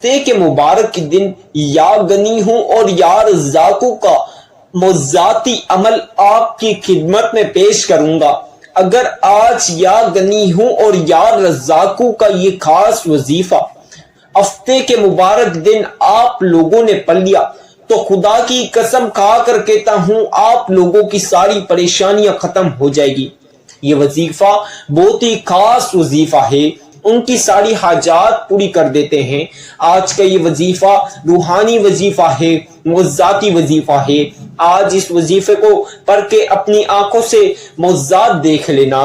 ہفتے کے مبارک کے دن یا غنی ہوں اور یا رزاقوں کا موضاتی عمل آپ کی خدمت میں پیش کروں گا۔ اگر آج یا غنی ہوں اور یا رزاقوں کا یہ خاص وظیفہ ہفتے کے مبارک دن آپ لوگوں نے پڑھ لیا تو خدا کی قسم کھا کر کہتا ہوں آپ لوگوں کی ساری پریشانیاں ختم ہو جائے گی۔ یہ وظیفہ بہت ہی خاص وظیفہ ہے، ان کی ساری حاجات پوری کر دیتے ہیں۔ آج کا یہ وظیفہ روحانی وظیفہ ہے، موضاتی وظیفہ ہے۔ آج اس وظیفے کو پڑھ کے اپنی آنکھوں سے موضات دیکھ لینا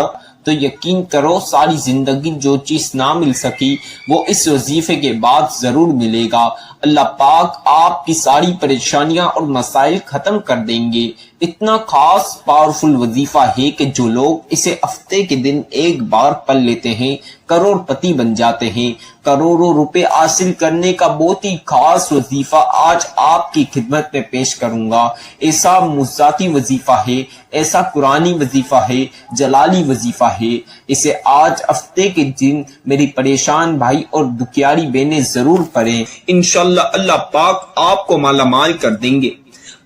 تو یقین کرو ساری زندگی جو چیز نہ مل سکی وہ اس وظیفے کے بعد ضرور ملے گا۔ اللہ پاک آپ کی ساری پریشانیاں اور مسائل ختم کر دیں گے۔ اتنا خاص پاورفل وظیفہ ہے کہ جو لوگ اسے ہفتے کے دن ایک بار پڑھ لیتے ہیں کروڑ پتی بن جاتے ہیں۔ کروڑوں روپے حاصل کرنے کا بہت ہی خاص وظیفہ آج آپ کی خدمت میں پیش کروں گا۔ ایسا موضاتی وظیفہ ہے، ایسا قرآنی وظیفہ ہے، جلالی وظیفہ ہے۔ اسے آج ہفتے کے دن میری پریشان بھائی اور دکھیاری بہنیں ضرور پڑھیں، انشاءاللہ اللہ پاک آپ کو مالا مال کر دیں گے۔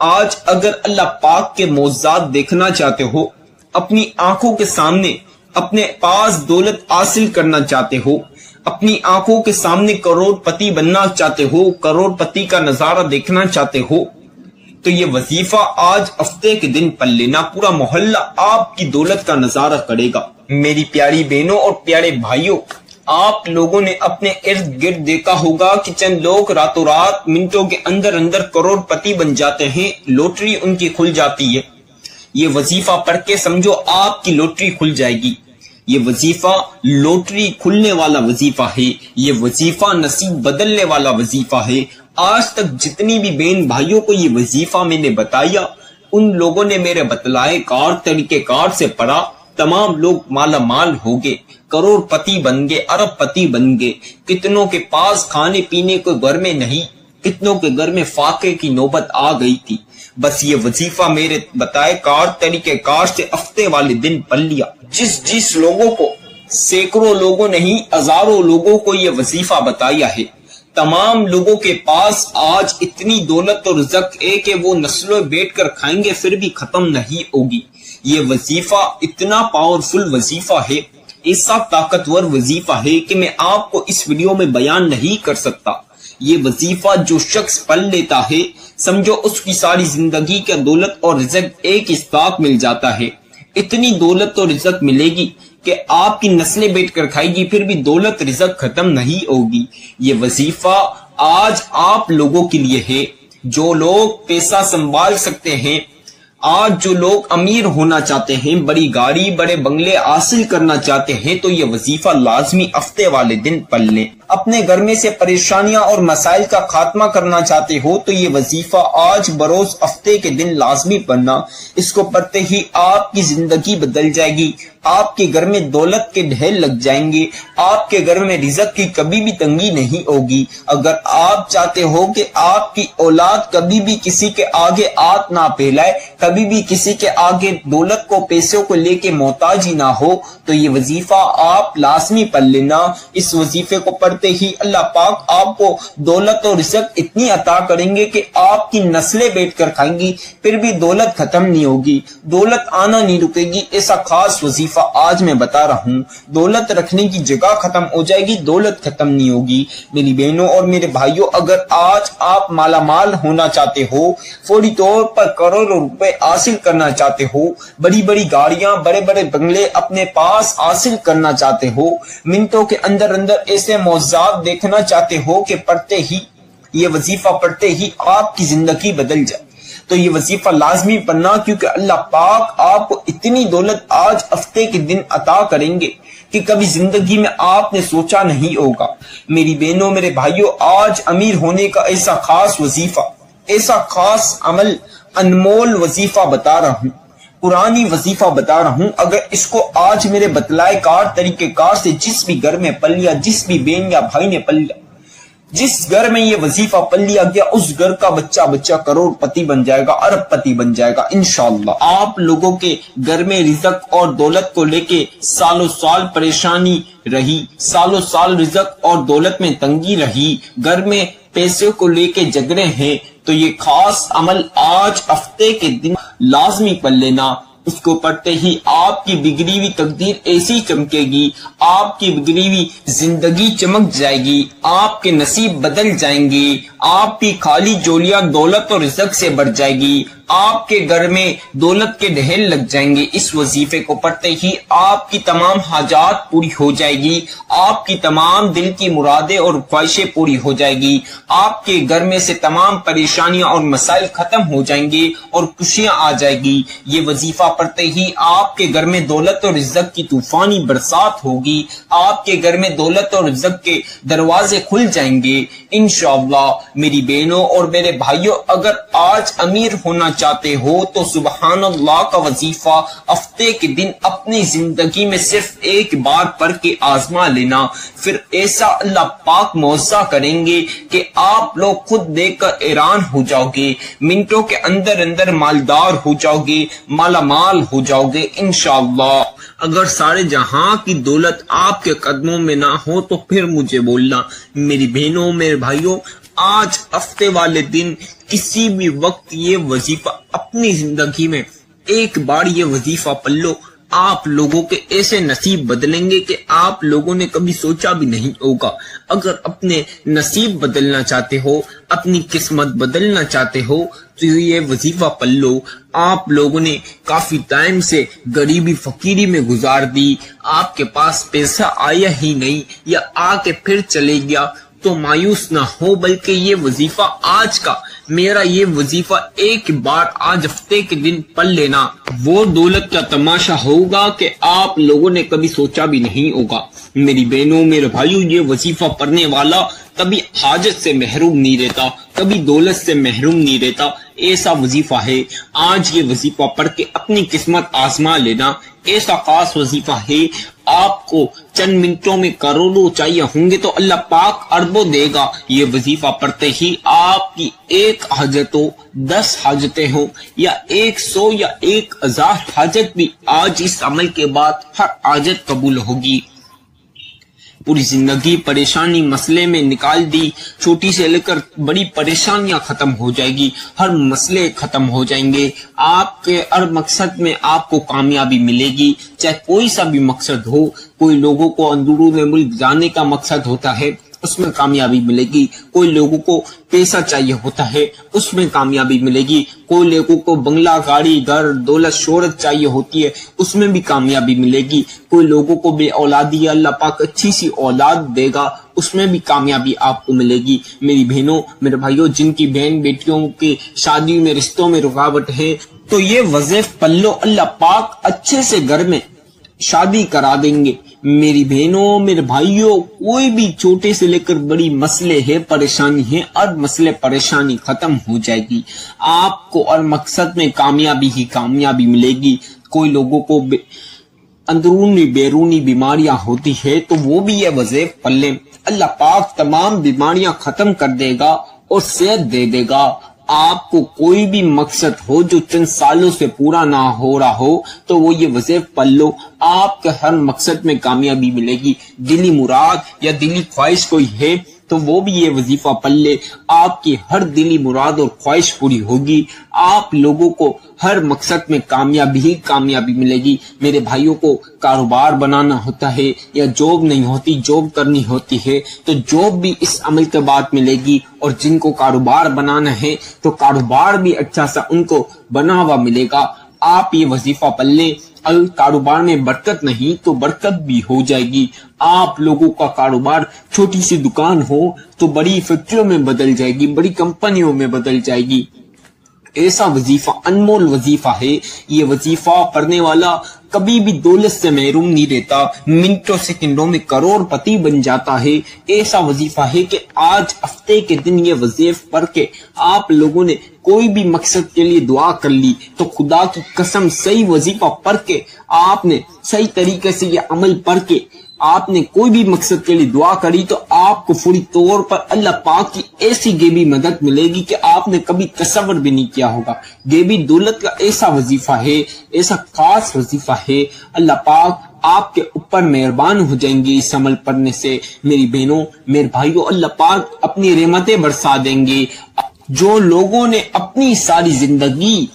آج اگر اللہ پاک کے موضات دیکھنا چاہتے ہو، اپنی آنکھوں کے سامنے اپنے پاس دولت حاصل کرنا چاہتے ہو، اپنی آنکھوں کے سامنے کروڑ پتی بننا چاہتے ہو، کروڑ پتی کا نظارہ دیکھنا چاہتے ہو تو یہ وظیفہ آج ہفتے کے دن پڑھ لینا، پورا محلہ آپ کی دولت کا نظارہ کرے گا۔ میری پیاری بہنوں اور پیارے بھائیوں، آپ لوگوں نے اپنے ارد گرد دیکھا ہوگا کہ چند لوگ راتوں رات منٹوں کے اندر اندر کروڑ پتی بن جاتے ہیں، لوٹری ان کی کھل جاتی ہے۔ یہ وظیفہ پڑھ کے سمجھو آپ کی لوٹری کھل جائے گی۔ یہ وظیفہ لوٹری کھلنے والا وظیفہ ہے، یہ وظیفہ نصیب بدلنے والا وظیفہ ہے۔ آج تک جتنی بھی بہن بھائیوں کو یہ وظیفہ میں نے بتایا، ان لوگوں نے میرے بتلائے کار طریقہ کار سے پڑھا، تمام لوگ مالا مال ہو گئے، کروڑ پتی بن گئے، ارب پتی بن گئے۔ کتنوں کے پاس کھانے پینے کو گھر میں نہیں، کتنوں کے گھر میں فاقے کی نوبت آ گئی تھی۔ بس یہ وظیفہ میرے بتائے کار طریقہ کار سے ہفتے والے دن پڑھ لیا۔ جس لوگوں کو، سینکڑوں لوگوں نہیں ہزاروں لوگوں کو یہ وظیفہ بتایا ہے، تمام لوگوں کے پاس آج اتنی دولت اور رزق ہے کہ وہ نسلوں بیٹھ کر کھائیں گے پھر بھی ختم نہیں ہوگی۔ یہ وظیفہ اتنا پاورفل وظیفہ ہے، ایسا طاقتور وظیفہ ہے کہ میں آپ کو اس ویڈیو میں بیان نہیں کر سکتا۔ یہ وظیفہ جو شخص پڑھ لیتا ہے سمجھو اس کی ساری زندگی کا دولت اور رزق ایک ساتھ مل جاتا ہے۔ اتنی دولت اور رزق ملے گی کہ آپ کی نسلیں بیٹھ کر کھائے گی پھر بھی دولت رزق ختم نہیں ہوگی۔ یہ وظیفہ آج آپ لوگوں کے لیے ہے جو لوگ پیسہ سنبھال سکتے ہیں، آج جو لوگ امیر ہونا چاہتے ہیں، بڑی گاڑی بڑے بنگلے حاصل کرنا چاہتے ہیں تو یہ وظیفہ لازمی ہفتے والے دن پڑھ لیں۔ اپنے گھر میں سے پریشانیاں اور مسائل کا خاتمہ کرنا چاہتے ہو تو یہ وظیفہ آج بروز ہفتے کے دن لازمی پڑھنا۔ اس کو پڑھتے ہی آپ کی زندگی بدل جائے گی، آپ کے گھر میں دولت کے ڈھیر لگ جائیں گے، آپ کے گھر میں رزق کی کبھی بھی تنگی نہیں ہوگی۔ اگر آپ چاہتے ہو کہ آپ کی اولاد کبھی بھی کسی کے آگے ہاتھ نہ پھیلائے، کبھی بھی کسی کے آگے دولت کو پیسوں کو لے کے محتاج ہی نہ ہو تو یہ وظیفہ آپ لازمی پڑھ لینا۔ اس وظیفے کو پڑھتے ہی اللہ پاک آپ کو دولت اور رزق اتنی عطا کریں گے کہ آپ کی نسلیں بیٹھ کر کھائیں گی پھر بھی دولت ختم نہیں ہوگی، دولت آنا نہیں رکے گی۔ ایسا خاص وظیفہ آج میں بتا رہا ہوں۔ دولت رکھنے کی جگہ ختم ہو جائے گی، دولت ختم نہیں ہوگی۔ میری بہنوں اور میرے بھائیوں، اگر آج آپ مالا مال ہونا چاہتے ہو، فوری طور پر کروڑوں روپے حاصل کرنا چاہتے ہو، بڑی بڑی گاڑیاں بڑے بڑے بنگلے اپنے پاس حاصل کرنا چاہتے ہو، منٹوں کے اندر اندر ایسے موضوعات دیکھنا چاہتے ہو کہ پڑھتے ہی، یہ وظیفہ پڑھتے ہی آپ کی زندگی بدل جائے تو یہ وظیفہ لازمی پڑھنا، کیونکہ اللہ پاک آپ کو اتنی دولت آج ہفتے کے دن عطا کریں گے کہ کبھی زندگی میں آپ نے سوچا نہیں ہوگا۔ میری بہنوں میرے بھائیوں، آج امیر ہونے کا ایسا خاص وظیفہ، ایسا خاص عمل، انمول وظیفہ بتا رہا ہوں، قرآنی وظیفہ بتا رہا ہوں۔ اگر اس کو آج میرے بتلائے کار طریقہ کار سے جس بھی گھر میں پڑھ لیا، جس بھی بہن یا بھائی نے پڑھ لیا، جس گھر میں یہ وظیفہ پڑھ لیا گیا اس گھر کا بچہ بچہ کروڑ پتی بن جائے گا، ارب پتی بن جائے گا انشاءاللہ۔ آپ لوگوں کے گھر میں رزق اور دولت کو لے کے سالوں سال پریشانی رہی، سالوں سال رزق اور دولت میں تنگی رہی، گھر میں پیسے کو لے کے جھگڑے ہیں، تو یہ خاص عمل آج ہفتے کے دن لازمی پڑھ لینا۔ اس کو پڑھتے ہی آپ کی بگڑی ہوئی تقدیر ایسی چمکے گی، آپ کی بگڑی ہوئی زندگی چمک جائے گی، آپ کے نصیب بدل جائیں گے، آپ کی خالی جولیاں دولت اور رزق سے بڑھ جائے گی، آپ کے گھر میں دولت کے ڈھیر لگ جائیں گے۔ اس وظیفے کو پڑھتے ہی آپ کی تمام حاجات پوری ہو جائے گی، آپ کی تمام دل کی مرادیں اور خواہشیں پوری ہو جائے گی، آپ کے گھر میں سے تمام پریشانیاں اور مسائل ختم ہو جائیں گے اور خوشیاں آ جائے گی۔ یہ وظیفہ پڑھتے ہی آپ کے گھر میں دولت اور رزق کی طوفانی برسات ہوگی، آپ کے گھر میں دولت اور رزق کے دروازے کھل جائیں گے انشاءاللہ۔ میری بہنوں اور میرے بھائیوں، اگر آج امیر ہونا چاہتے ہو تو سبحان اللہ کا وظیفہ ہفتے کے دن اپنی زندگی میں صرف ایک بار پڑھ کے آزما لینا، پھر ایسا اللہ پاک معجزہ کریں گے کہ آپ لوگ خود دیکھ کر حیران ہو جاؤ گے، منٹوں کے اندر اندر مالدار ہو جاؤ گے، مالا مال ہو جاؤ گے انشاءاللہ۔ اگر سارے جہاں کی دولت آپ کے قدموں میں نہ ہو تو پھر مجھے بولنا۔ میری بہنوں میرے بھائیوں، آج ہفتے والے دن کسی بھی وقت یہ وظیفہ اپنی زندگی میں ایک بار یہ وظیفہ پڑھ لو، آپ لوگوں کے ایسے نصیب بدلیں گے کہ آپ لوگوں نے کبھی سوچا بھی نہیں ہوگا۔ اگر اپنے نصیب بدلنا چاہتے ہو، اپنی قسمت بدلنا چاہتے ہو تو یہ وظیفہ پڑھ لو۔ آپ لوگوں نے کافی ٹائم سے غریبی فقیری میں گزار دی، آپ کے پاس پیسہ آیا ہی نہیں یا آ کے پھر چلے گیا، تو مایوس نہ ہو، بلکہ یہ وظیفہ آج کا میرا یہ وظیفہ ایک بار آج ہفتے کے دن پڑھ لینا، وہ دولت کا تماشا ہوگا کہ آپ لوگوں نے کبھی سوچا بھی نہیں ہوگا۔ میری بہنوں میرے بھائیوں، یہ وظیفہ پڑھنے والا کبھی حاجت سے محروم نہیں رہتا، کبھی دولت سے محروم نہیں رہتا، ایسا وظیفہ ہے۔ آج یہ وظیفہ پڑھ کے اپنی قسمت آزما لینا، ایسا خاص وظیفہ ہے۔ آپ کو چند منٹوں میں کروڑوں چاہیے ہوں گے تو اللہ پاک اربوں دے گا۔ یہ وظیفہ پڑھتے ہی آپ کی ایک حاجت ہو، 10 حاجتیں ہوں یا 100 یا 1000 حاجت بھی آج اس عمل کے بعد ہر حاجت قبول ہوگی۔ پوری زندگی پریشانی مسئلے میں نکال دی، چھوٹی سے لے کر بڑی پریشانیاں ختم ہو جائے گی، ہر مسئلے ختم ہو جائیں گے، آپ کے ہر مقصد میں آپ کو کامیابی ملے گی، چاہے کوئی سا بھی مقصد ہو۔ کوئی لوگوں کو اندرون ملک جانے کا مقصد ہوتا ہے، اس میں کامیابی ملے گی، کوئی لوگوں کو پیسہ چاہیے ہوتا ہے، اس میں کامیابی ملے گی، کوئی لوگوں کو بنگلہ گاڑی گھر دولت شہرت چاہیے ہوتی ہے، اس میں بھی کامیابی ملے گی، کوئی لوگوں کو بے اولادی اللہ پاک اچھی سی اولاد دے گا، اس میں بھی کامیابی آپ کو ملے گی۔ میری بہنوں میرے بھائیوں، جن کی بہن بیٹیوں کی شادی میں رشتوں میں رکاوٹ ہے تو یہ وظیفہ پڑھ لو، اللہ پاک اچھے سے گھر میں شادی کرا دیں گے۔ میری بہنوں میرے بھائیوں، کوئی بھی چھوٹے سے لے کر بڑی مسئلے ہے، پریشانی ہے، اور مسئلے پریشانی ختم ہو جائے گی، آپ کو اور مقصد میں کامیابی ہی کامیابی ملے گی۔ کوئی لوگوں کو اندرونی بیرونی بیماریاں ہوتی ہے تو وہ بھی یہ وظیفہ پڑھ لیں، اللہ پاک تمام بیماریاں ختم کر دے گا اور صحت دے دے گا۔ آپ کو کوئی بھی مقصد ہو جو چند سالوں سے پورا نہ ہو رہا ہو تو وہ یہ وظیفہ پڑھ لو، آپ کے ہر مقصد میں کامیابی ملے گی۔ دلی مراد یا دلی خواہش کوئی ہے تو وہ بھی یہ وظیفہ پڑھ لے، آپ کی ہر دلی مراد اور خواہش پوری ہوگی، آپ لوگوں کو ہر مقصد میں کامیابی ہی کامیابی ملے گی۔ میرے بھائیوں کو کاروبار بنانا ہوتا ہے یا جاب نہیں ہوتی، جاب کرنی ہوتی ہے تو جاب بھی اس عمل کے بعد ملے گی، اور جن کو کاروبار بنانا ہے تو کاروبار بھی اچھا سا ان کو بنا ہوا ملے گا۔ آپ یہ وظیفہ پڑھ لیں، کاروبار میں برکت نہیں تو برکت بھی ہو جائے گی۔ آپ لوگوں کا کاروبار چھوٹی سی دکان ہو تو بڑی فیکٹریوں میں بدل جائے گی، بڑی کمپنیوں میں بدل جائے گی۔ ایسا وظیفہ انمول وظیفہ ہے، یہ وظیفہ پڑھنے والا کبھی بھی دولت سے محروم نہیں رہتا، منٹوں سیکنڈوں میں کروڑ پتی بن جاتا ہے۔ ایسا وظیفہ ہے کہ آج ہفتے کے دن یہ وظیفہ پڑھ کے آپ لوگوں نے کوئی بھی مقصد کے لیے دعا کر لی تو خدا کی قسم صحیح وظیفہ پڑھ کے آپ نے صحیح طریقے سے یہ عمل پڑھ کے آپ نے کوئی بھی مقصد کے لیے دعا کری تو آپ کو فوری طور پر اللہ پاک کی ایسی غیبی مدد ملے گی کہ آپ نے کبھی تصور بھی نہیں کیا ہوگا۔ غیبی دولت کا ایسا وظیفہ ہے، ایسا خاص وظیفہ ہے، اللہ پاک آپ کے اوپر مہربان ہو جائیں گے اس عمل پڑھنے سے۔ میری بہنوں، میرے بھائیوں، اللہ پاک اپنی رحمتیں برسا دیں گے۔ جو لوگوں نے اپنی ساری زندگی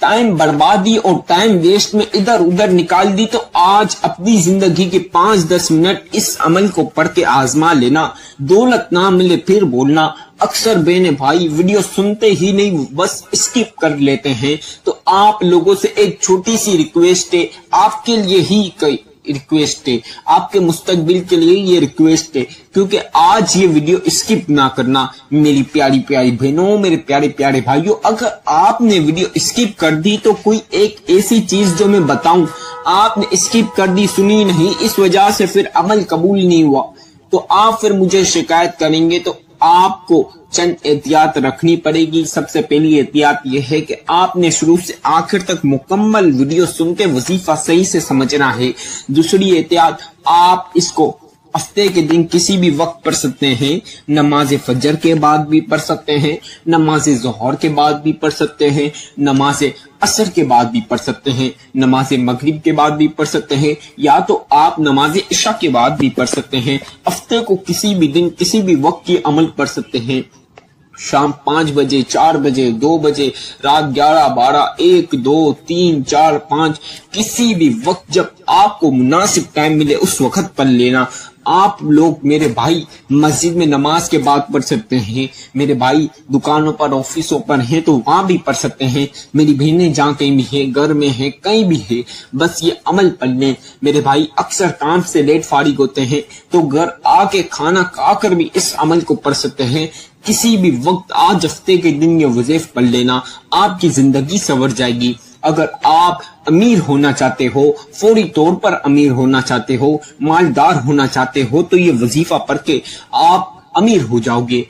ٹائم بربادی اور ٹائم ویسٹ میں ادھر ادھر نکال دی، تو آج اپنی زندگی کے 5-10 منٹ اس عمل کو پڑھ کے آزما لینا۔ دولت نہ ملے پھر بولنا۔ اکثر بہن بھائی ویڈیو سنتے ہی نہیں، بس اسکپ کر لیتے ہیں۔ تو آپ لوگوں سے ایک چھوٹی سی ریکویسٹ ہے، آپ کے لیے ہی ریکویسٹ ہے، آپ کے مستقبل کے لیے یہ ریکویسٹ ہے، کیونکہ آج یہ ویڈیو اسکپ نہ کرنا۔ میری پیاری پیاری بہنوں، میرے پیارے پیارے بھائیوں، اگر آپ نے ویڈیو اسکپ کر دی تو کوئی ایک ایسی چیز جو میں بتاؤں آپ نے اسکپ کر دی، سنی نہیں، اس وجہ سے پھر عمل قبول نہیں ہوا، تو آپ پھر مجھے شکایت کریں گے۔ تو آپ کو چند احتیاط رکھنی پڑے گی۔ سب سے پہلی احتیاط یہ ہے کہ آپ نے شروع سے آخر تک مکمل ویڈیو سن کے وظیفہ صحیح سے سمجھنا ہے۔ دوسری احتیاط، آپ اس کو ہفتے کے دن کسی بھی وقت پڑھ سکتے ہیں، نماز فجر کے بعد بھی پڑھ سکتے ہیں، نماز ظہر کے بعد بھی پڑھ سکتے ہیں، نماز عصر کے بعد بھی پڑھ سکتے ہیں، نماز مغرب کے بعد بھی پڑھ سکتے ہیں، یا تو آپ نماز عشاء کے بعد بھی پڑھ سکتے ہیں۔ ہفتے کو کسی بھی دن کسی بھی وقت یہ عمل پڑھ سکتے ہیں۔ شام 5 بجے، 4 بجے، 2 بجے، رات 11، 12، 1، 2، 3، 4، 5، کسی بھی وقت جب آپ کو مناسب ٹائم ملے اس وقت پڑھ لینا۔ آپ لوگ میرے بھائی مسجد میں نماز کے بعد پڑھ سکتے ہیں، میرے بھائی دکانوں پر آفسوں پر ہیں تو وہاں بھی پڑھ سکتے ہیں، میری بہنیں جہاں کہیں بھی ہیں، گھر میں ہیں، کہیں بھی ہے، بس یہ عمل پڑھ لیں۔ میرے بھائی اکثر کام سے لیٹ فارغ ہوتے ہیں تو گھر آ کے کھانا کھا کر بھی اس عمل کو پڑھ سکتے ہیں۔ کسی بھی وقت آج ہفتے کے دن یہ وظیفہ پڑھ لینا، آپ کی زندگی سنور جائے گی۔ اگر آپ امیر ہونا چاہتے ہو، فوری طور پر امیر ہونا چاہتے ہو، مالدار ہونا چاہتے ہو، تو یہ وظیفہ پڑھ کے آپ امیر ہو جاؤ گے،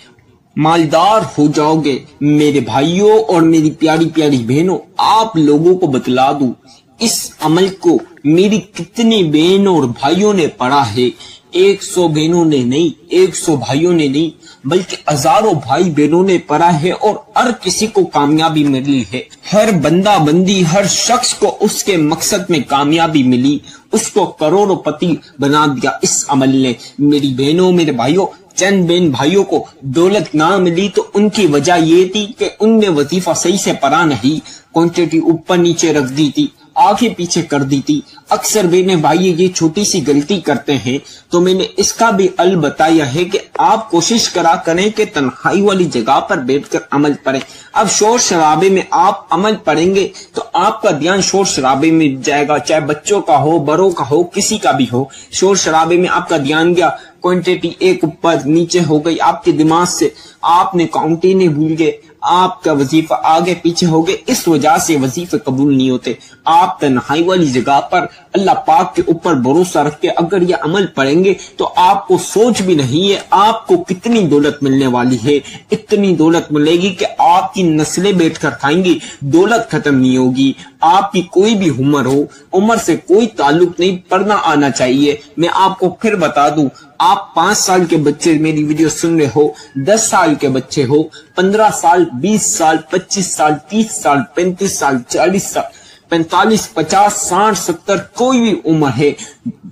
مالدار ہو جاؤ گے۔ میرے بھائیوں اور میری پیاری پیاری بہنوں، آپ لوگوں کو بتلا دوں اس عمل کو میری کتنی بہنوں اور بھائیوں نے پڑھا ہے۔ 100 بہنوں نے نہیں، 100 بھائیوں نے نہیں، بلکہ ہزاروں بھائی بہنوں نے پڑھا ہے، اور ہر کسی کو کامیابی ملی ہے۔ ہر بندہ بندی، ہر شخص کو اس کے مقصد میں کامیابی ملی، اس کو کروڑوں پتی بنا دیا اس عمل نے۔ میری بہنوں، میرے بھائیوں، چند بہن بھائیوں کو دولت نہ ملی تو ان کی وجہ یہ تھی کہ ان نے وظیفہ صحیح سے پڑھا نہیں، کوانٹٹی اوپر نیچے رکھ دی تھی، آگے پیچھے کر دی تھی۔ اکثر بہنیں بھائی یہ چھوٹی سی غلطی کرتے ہیں، تو میں نے اس کا بھی حل بتایا ہے کہ آپ کوشش کرا کریں کہ تنہائی والی جگہ پر بیٹھ کر عمل پڑھیں۔ اب شور شرابے میں آپ عمل پڑھیں گے تو آپ کا دھیان شور شرابے میں جائے گا، چاہے بچوں کا ہو، بڑوں کا ہو، کسی کا بھی ہو۔ شور شرابے میں آپ کا دھیان گیا، کوانٹٹی ایک اوپر نیچے ہو گئی آپ کے دماغ سے، آپ نے کاؤنٹنگ بھول گئے، آپ کا وظیفہ آگے پیچھے ہو گئے، اس وجہ سے وظیفے قبول نہیں ہوتے۔ آپ تنہائی والی جگہ پر اللہ پاک کے اوپر بھروسہ رکھ کے اگر یہ عمل پڑھیں گے تو آپ کو سوچ بھی نہیں ہے آپ کو کتنی دولت ملنے والی ہے۔ اتنی دولت ملے گی کہ آپ کی نسلیں بیٹھ کر کھائیں گی، دولت ختم نہیں ہوگی۔ آپ کی کوئی بھی عمر ہو، عمر سے کوئی تعلق نہیں، پڑھنا آنا چاہیے۔ میں آپ کو پھر بتا دوں، آپ 5 سال کے بچے میری ویڈیو سن رہے ہو، 10 سال کے بچے ہو، 15 سال، 20 سال، 25 سال، 30 سال، 35 سال، 40 سال، 45، 50، 60، 70، کوئی بھی عمر ہے،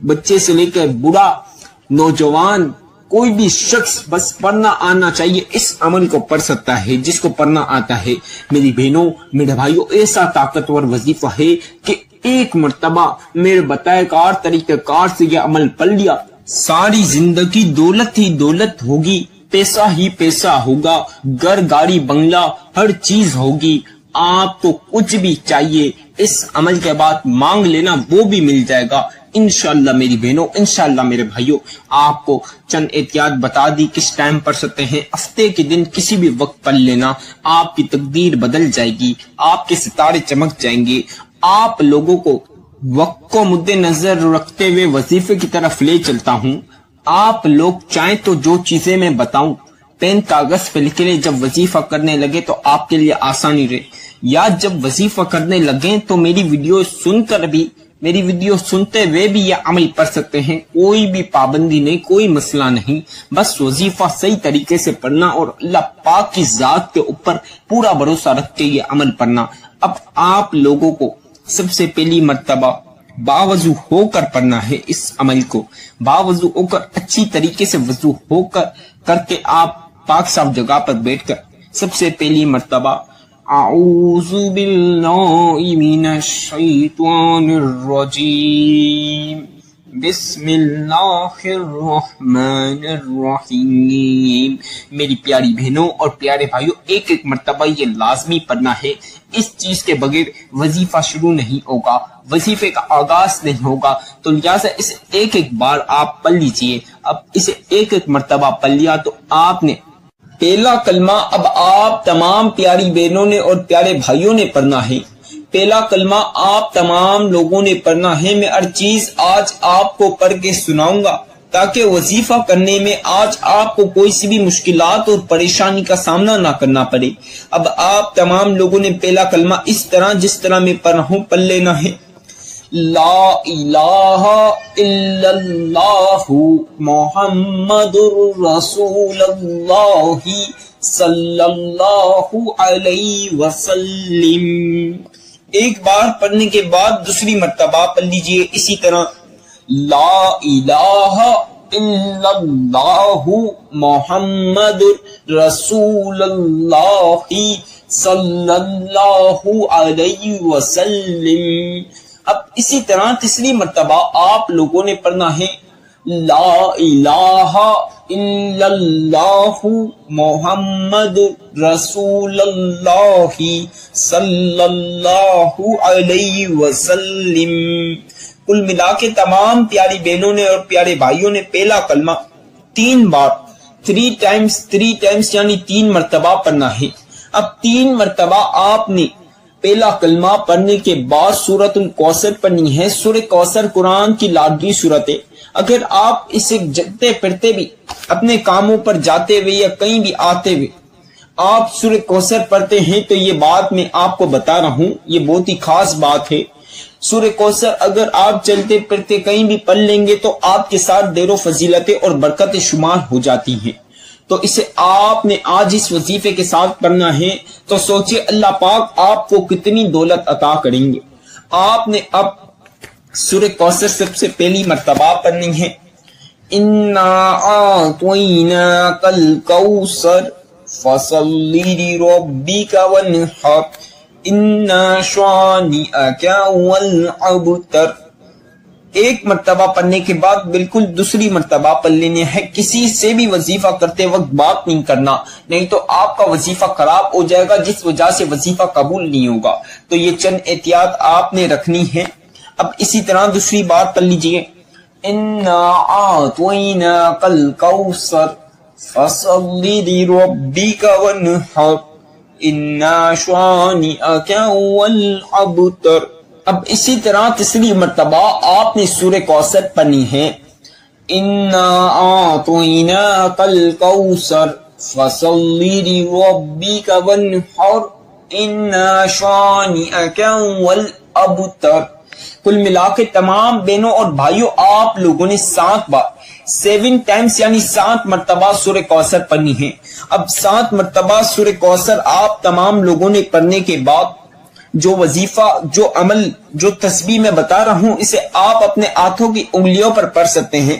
بچے سے لے کر بوڑھا، نوجوان، کوئی بھی شخص بس پڑھنا آنا چاہیے، اس عمل کو پڑھ سکتا ہے جس کو پڑھنا آتا ہے۔ میری بہنوں، میرے بھائیوں، ایسا طاقتور وظیفہ ہے کہ ایک مرتبہ میرے بتائے کار طریقہ کار سے یہ عمل پڑھ لیا، ساری زندگی دولت ہی دولت ہوگی، پیسہ ہی پیسہ ہوگا، گھر گاڑی بنگلہ ہر چیز ہوگی۔ آپ کو کچھ بھی چاہیے اس عمل کے بعد مانگ لینا، وہ بھی مل جائے گا انشاءاللہ۔ میری بہنوں، انشاءاللہ میرے بھائیوں، آپ کو چند احتیاط بتا دی، کس ٹائم پڑھ سکتے ہیں۔ ہفتے کے دن کسی بھی وقت پڑھ لینا، آپ کی تقدیر بدل جائے گی، آپ کے ستارے چمک جائیں گے۔ آپ لوگوں کو وقت کو مد نظر رکھتے ہوئے وظیفے کی طرف لے چلتا ہوں۔ آپ لوگ چاہیں تو جو چیزیں میں بتاؤں پین کاغذ پہ لکھ لیں، جب وظیفہ کرنے لگے تو آپ کے لیے آسانی رہے، یا جب وظیفہ کرنے لگیں تو میری ویڈیو سن کر بھی میری ویڈیو سنتے ہوئے بھی یہ عمل کر سکتے ہیں، کوئی بھی پابندی نہیں، کوئی مسئلہ نہیں، بس وظیفہ صحیح طریقے سے پڑھنا اور اللہ پاک کی ذات کے اوپر پورا بھروسہ رکھ کے یہ عمل پڑھنا۔ اب آپ لوگوں کو سب سے پہلی مرتبہ باوضو ہو کر پڑھنا ہے، اس عمل کو باوضو ہو کر اچھی طریقے سے وضو ہو کر کے آپ پاک صاف جگہ پر بیٹھ کر سب سے پہلی مرتبہ اعوذ باللہ من الشیطان الرجیم بسم اللہ الرحمن الرحیم، میری پیاری بہنوں اور پیارے بھائیوں، ایک ایک مرتبہ یہ لازمی پڑھنا ہے۔ اس چیز کے بغیر وظیفہ شروع نہیں ہوگا، وظیفے کا آغاز نہیں ہوگا، تو لہٰذا اسے ایک ایک بار آپ پڑھ لیجئے۔ اب اسے ایک ایک مرتبہ پڑھ لیا تو آپ نے پہلا کلمہ اب آپ تمام پیاری بہنوں نے اور پیارے بھائیوں نے پڑھنا ہے۔ پہلا کلمہ آپ تمام لوگوں نے پڑھنا ہے۔ میں ہر چیز آج آپ کو پڑھ کے سناؤں گا تاکہ وظیفہ کرنے میں آج آپ کو کوئی سی بھی مشکلات اور پریشانی کا سامنا نہ کرنا پڑے۔ اب آپ تمام لوگوں نے پہلا کلمہ اس طرح جس طرح میں پڑھ رہا ہوں پڑھ لینا ہے۔ لا الہ الا اللہ محمد رسول اللہ صلی اللہ علیہ وسلم۔ ایک بار پڑھنے کے بعد دوسری مرتبہ پڑھ لیجئے اسی طرح، لا الہ الا اللہ محمد رسول اللہ صلی اللہ علیہ وسلم۔ اب اسی طرح تیسری مرتبہ آپ لوگوں نے پڑھنا ہے، لا الہ الا اللہ محمد رسول اللہ صلی اللہ علیہ وسلم۔ کل ملا کے تمام پیاری بہنوں نے اور پیارے بھائیوں نے پہلا کلمہ 3 بار 3 ٹائمز یعنی 3 مرتبہ پڑھنا ہے۔ اب 3 مرتبہ آپ نے پہلا کلمہ پڑھنے کے بعد سورۃ الکوثر پڑھنی ہے۔ سورہ کوثر قرآن کی لاڈلی سورت ہے۔ اگر آپ اسے جگتے پڑھتے بھی اپنے کاموں پر جاتے ہوئے یا کہیں بھی آتے ہوئے آپ سورہ کوثر پڑھتے ہیں تو یہ بات میں آپ کو بتا رہا ہوں، یہ بہت ہی خاص بات ہے۔ سورہ کوثر اگر آپ چلتے پھرتے کہیں بھی پڑھ لیں گے تو آپ کے ساتھ دیر و فضیلتیں اور برکتیں شمار ہو جاتی ہیں۔ تو اسے آپ نے آج اس وظیفے کے ساتھ پڑھنا ہے، تو سوچئے اللہ پاک آپ کو کتنی دولت عطا کریں گے۔ آپ نے اب سورہ کوثر سب سے پہلی مرتبہ پڑھنی ہے، اِنَّا أَعْطَيْنَاكَ الْكَوْثَرَ فَصَلِّ لِرَبِّكَ وَانْحَرْ إِنَّ شَانِئَكَ هُوَ الْأَبْتَرُ۔ ایک مرتبہ پڑھنے کے بعد بالکل دوسری مرتبہ پڑھ لینے ہے۔ کسی سے بھی وظیفہ کرتے وقت بات نہیں کرنا، نہیں تو آپ کا وظیفہ خراب ہو جائے گا، جس وجہ سے وظیفہ قبول نہیں ہوگا۔ تو یہ چند احتیاط آپ نے رکھنی ہے۔ اب اسی طرح دوسری بار پڑھ لیجئے، اِنَّا أَعْطَيْنَاكَ الْكَوْثَرَ فَصَلِّ لِرَبِّكَ وَانْحَرْ إِنَّ شَانِئَكَ هُوَ الْأَبْتَرُ۔ اب اسی طرح تیسری مرتبہ آپ نے سورہ کوثر پڑھنی ہے، اِنَّا أَعْطَيْنَاكَ الْكَوْثَرَ فَصَلِّ لِرَبِّكَ وَانْحَرْ إِنَّ شَانِئَكَ هُوَ الْأَبْتَرُ۔ کل ملا کے تمام بہنوں اور بھائیوں آپ لوگوں نے 7 بار 7 ٹائمز یعنی 7 مرتبہ سورہ کوثر پڑھنی ہے۔ اب 7 مرتبہ سورہ کوثر آپ تمام لوگوں نے پڑھنے کے بعد جو وظیفہ، جو عمل، جو تسبیح میں بتا رہا ہوں، اسے آپ اپنے ہاتھوں کی انگلیوں پر پڑھ سکتے ہیں۔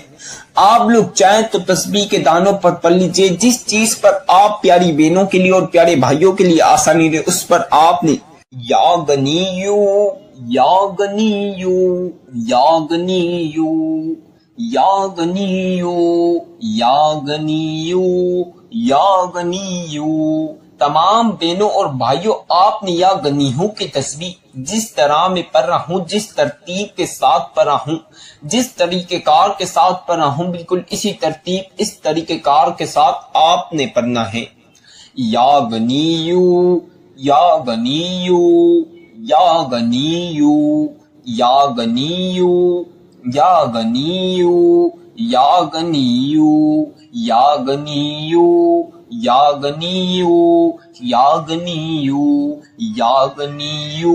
آپ لوگ چاہیں تو تسبیح کے دانوں پر پڑھ لیجئے، جس چیز پر آپ پیاری بہنوں کے لیے اور پیارے بھائیوں کے لیے آسانی رہے اس پر آپ نے یا غنیو یا غنیو یا غنیو یا غنیو یا غنیو یا غنیو۔ تمام بہنوں اور بھائیوں آپ نے یا غنیو کی تسبیح جس طرح میں پڑھ رہا ہوں، جس ترتیب کے ساتھ پڑھ رہا ہوں، جس طریقہ کار کے ساتھ پڑھ رہا ہوں، بالکل اسی ترتیب، اس طریقہ کار کے ساتھ آپ نے پڑھنا ہے۔ یا غنیو یا غنیو یا غنیو یا غنیو یا غنیو یا غنیو یا غنیو یا غنیو یا غنیو یا غنیو